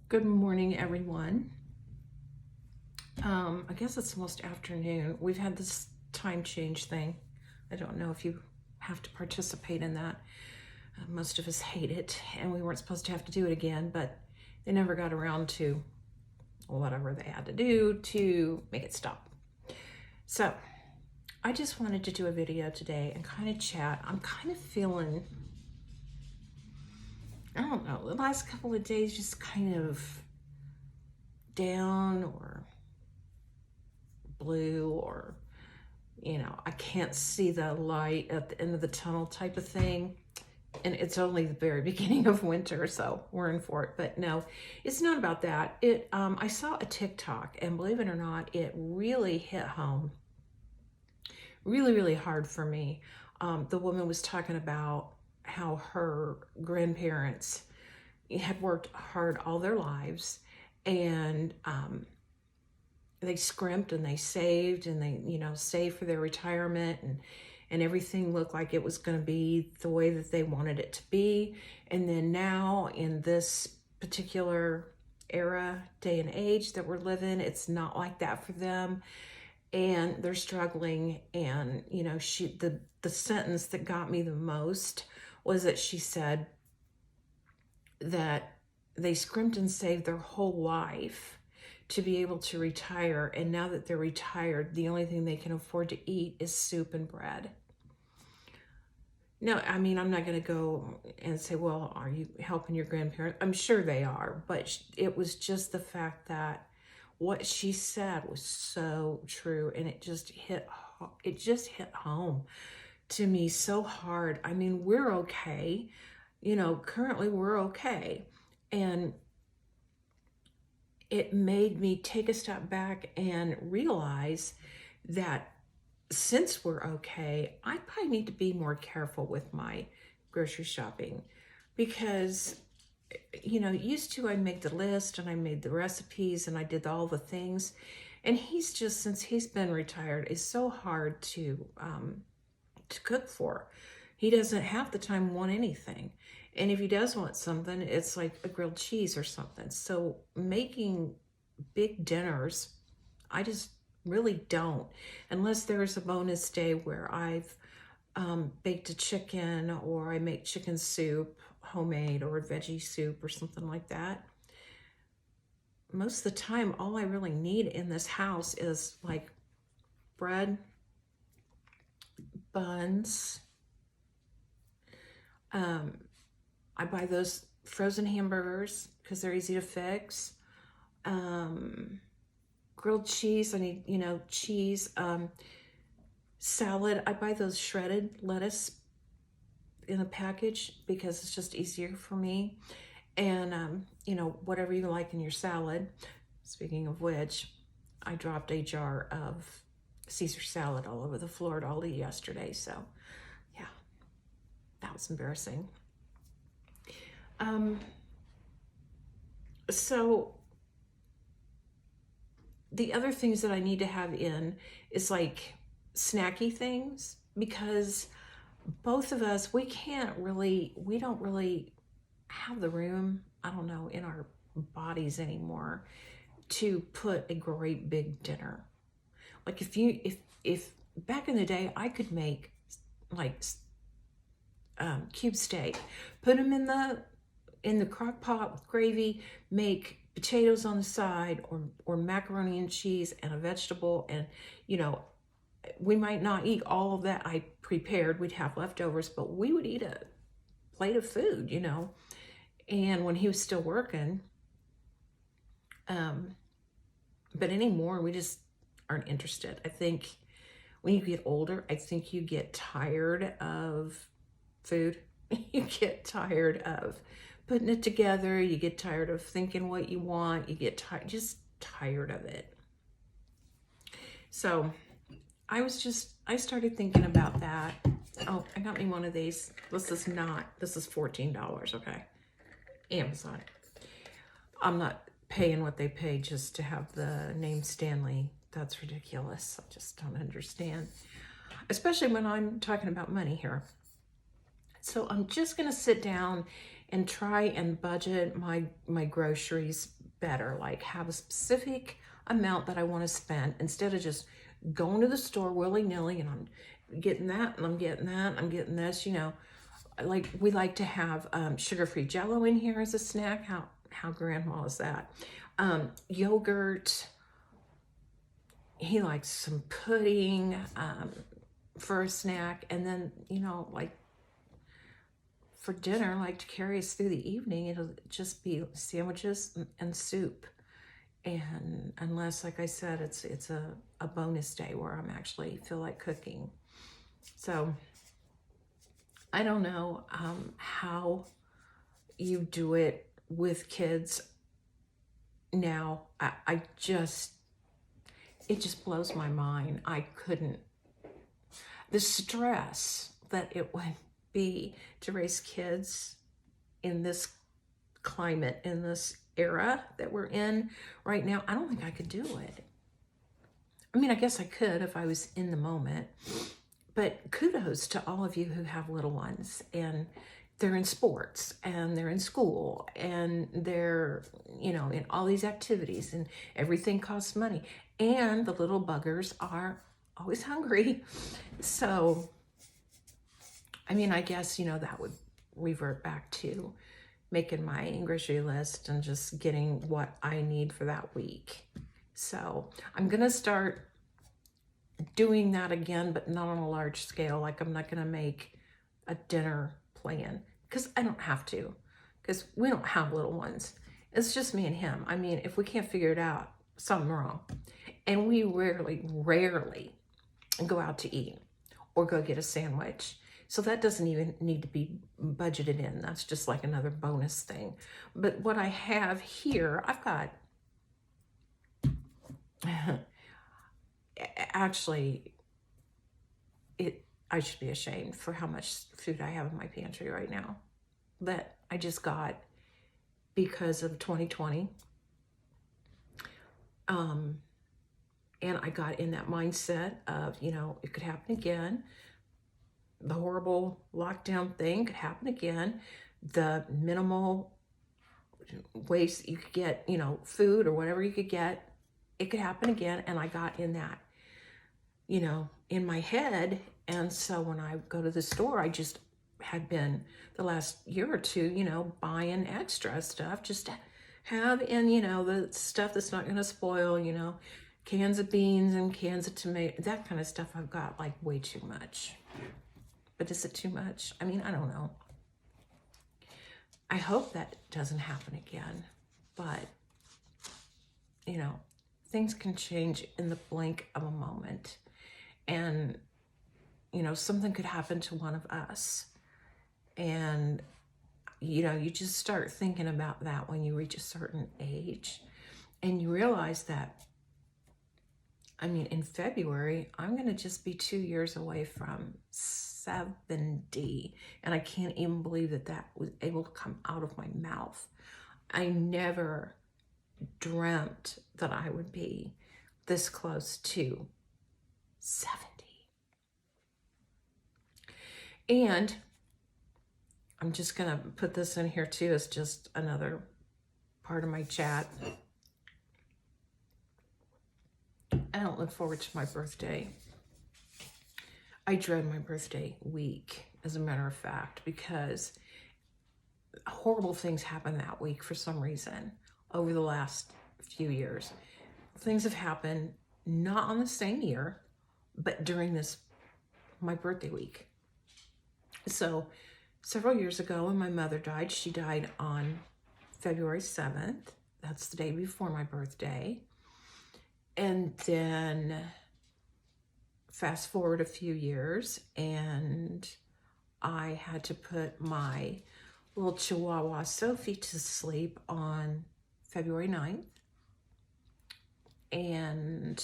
Good morning, everyone. I guess it's almost afternoon. We've had this time change thing. I don't know if you have to participate in that. Most of us hate it, and we weren't supposed to have to do it again, but they never got around to whatever they had to do to make it stop. So I just wanted to do a video today and kind of chat. I'm kind of feeling, I don't know, the last couple of days just kind of down or blue, or I can't see the light at the end of the tunnel type of thing. And it's only the very beginning of winter, so we're in for it. But no, it's not about that. I saw a TikTok, and believe it or not, it really hit home really, really hard for me. The woman was talking about how her grandparents had worked hard all their lives, and they scrimped and they saved, and they saved for their retirement, and everything looked like it was going to be the way that they wanted it to be. And then now, in this particular era, day and age that we're living, it's not like that for them, and they're struggling. And the sentence that got me the most was that she said that they scrimped and saved their whole life to be able to retire, and now that they're retired, the only thing they can afford to eat is soup and bread. No, I mean, I'm not going to go and say, well, are you helping your grandparents? I'm sure they are, but it was just the fact that what she said was so true, and it just hit home to me so hard. I mean, we're okay, currently we're okay, and it made me take a step back and realize that since we're okay, I probably need to be more careful with my grocery shopping, because used to I make the list and I made the recipes and I did all the things, and since he's been retired, is so hard to cook for. He doesn't half the time want anything. And if he does want something, it's like a grilled cheese or something. So making big dinners, I just really don't. Unless there's a bonus day where I've baked a chicken, or I make chicken soup, homemade, or a veggie soup or something like that. Most of the time, all I really need in this house is like bread, buns. I buy those frozen hamburgers because they're easy to fix. Grilled cheese, I need, cheese. Salad, I buy those shredded lettuce in a package because it's just easier for me. And, whatever you like in your salad. Speaking of which, I dropped a jar of Caesar salad all over the floor at Aldi yesterday. So, yeah, that was embarrassing. So the other things that I need to have in is like snacky things, because both of us, we don't really have the room, I don't know, in our bodies anymore to put a great big dinner. Like if back in the day, I could make like cube steak, put them in the crock pot with gravy, make potatoes on the side, or macaroni and cheese and a vegetable. And we might not eat all of that I prepared, we'd have leftovers, but we would eat a plate of food, and when he was still working. But anymore, we just aren't interested. I think when you get older, I think you get tired of food. You get tired of putting it together. You get tired of thinking what you want. You get just tired of it. So I started thinking about that. Oh, I got me one of these. This is $14, okay? Amazon. I'm not paying what they pay just to have the name Stanley. That's ridiculous. I just don't understand. Especially when I'm talking about money here. So I'm just gonna sit down and try and budget my groceries better, like have a specific amount that I want to spend instead of just going to the store willy-nilly and I'm getting that and I'm getting that and I'm getting this, you know. Like we like to have sugar-free Jello in here as a snack. How grandma is that? Yogurt. He likes some pudding for a snack, and then, you know, like for dinner, like to carry us through the evening, it'll just be sandwiches and soup. And unless, like I said, it's a bonus day where I'm actually feel like cooking. So I don't know how you do it with kids now. I just, it just blows my mind. I couldn't, the stress that it would be to raise kids in this climate, in this era that we're in right now. I don't think I could do it. I mean, I guess I could if I was in the moment, but kudos to all of you who have little ones and they're in sports and they're in school and they're, you know, in all these activities and everything costs money. And the little buggers are always hungry. So, I mean, I guess, you know, that would revert back to making my grocery list and just getting what I need for that week. So I'm going to start doing that again, but not on a large scale. Like I'm not going to make a dinner plan because I don't have to, because we don't have little ones. It's just me and him. I mean, if we can't figure it out, something wrong. And we rarely go out to eat or go get a sandwich. So that doesn't even need to be budgeted in. That's just like another bonus thing. But what I have here, I've got, actually, I should be ashamed for how much food I have in my pantry right now that I just got because of 2020. And I got in that mindset of, you know, it could happen again. The horrible lockdown thing could happen again. The minimal ways you could get, you know, food or whatever you could get, it could happen again. And I got in that, you know, in my head. And so when I go to the store, I just had been the last year or two, you know, buying extra stuff just to have in, you know, the stuff that's not going to spoil, you know, cans of beans and cans of tomato, that kind of stuff. I've got like way too much. But is it too much? I mean, I don't know. I hope that doesn't happen again. But, you know, things can change in the blink of a moment. And, you know, something could happen to one of us. And, you know, you just start thinking about that when you reach a certain age. And you realize that, I mean, in February, I'm going to just be 2 years away from 70. And I can't even believe that that was able to come out of my mouth. I never dreamt that I would be this close to 70. And I'm just going to put this in here too as just another part of my chat. I don't look forward to my birthday. I dread my birthday week, as a matter of fact, because horrible things happen that week for some reason over the last few years. Things have happened not on the same year, but during this, my birthday week. So several years ago when my mother died, she died on February 7th. That's the day before my birthday. And then fast forward a few years and I had to put my little Chihuahua Sophie to sleep on February 9th. And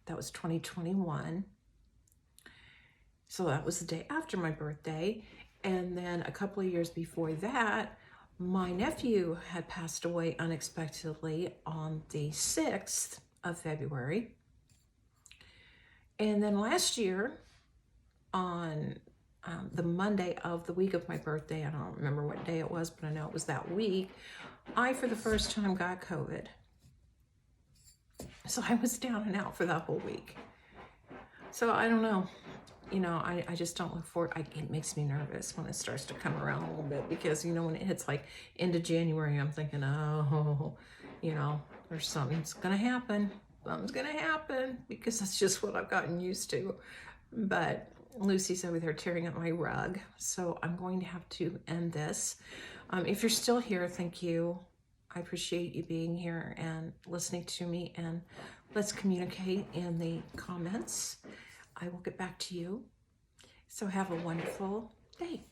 that was 2021. So that was the day after my birthday. And then a couple of years before that, my nephew had passed away unexpectedly on the 6th of February. And then last year, on the Monday of the week of my birthday, I don't remember what day it was, but I know it was that week, I, for the first time, got COVID. So I was down and out for that whole week. So I don't know. You know, I just don't look forward. It makes me nervous when it starts to come around a little bit because, you know, when it hits like into January, I'm thinking, oh, you know, there's something's going to happen. Something's going to happen because that's just what I've gotten used to. But Lucy's over there tearing up my rug. So I'm going to have to end this. If you're still here, thank you. I appreciate you being here and listening to me, and let's communicate in the comments. I will get back to you. So have a wonderful day.